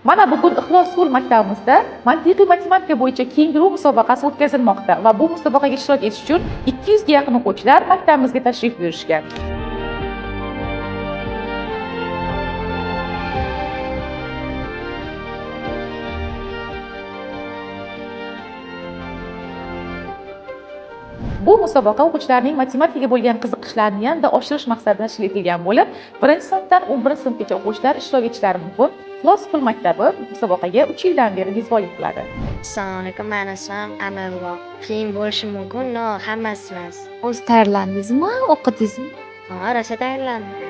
Mana bugun Ixlos School maktabimizda mantiqiy matematika bo'yicha kenguru musobaqasi o'tkazilmoqda va bu musobaqaga ishtirok etish uchun 200 ga yaqin o'quvchilar maktabimizga tashrif buyurishgan. Bu musobaqa o'quvchilarning matematikaga bo'lgan qiziqishlarini yanada oshirish maqsadida tashkil etilgan bo'lib, 1-sinfdan 11-sinfgacha o'quvchilar ishtirok etishlari mumkin. Ixlos School maktabi musobaqaga 3 yildan beri mezbonlik qiladi. Assalomu alaykum, men ismim Amirullo. Qiyin bo'lishi mumkin, no, hammasi emas. O'zi tayyorlandingizmi, o'qidingizmi? Ha, rosa tayyorlandim.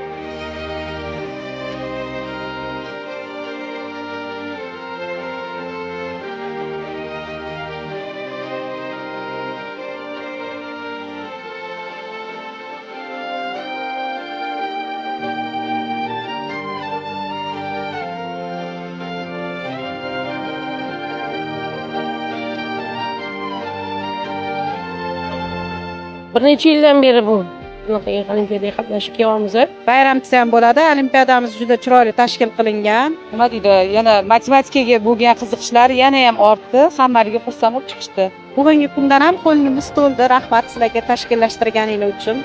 Bir necha yildan beri bu bunaqa olimpiadaga qatnashib kelyapmiz. Bayramchisi ham bo'ladi. Olimpiadamiz juda chiroyli tashkil qilingan. Nima deydi, yana matematikaga bo'lgan qiziqishlari yana ham ortdi. Hammaliga xursand bo'lib chiqishdi. Bugungi kundan ham qo'limiz to'ldi. Rahmat sizlarga tashkillashtirganingiz uchun.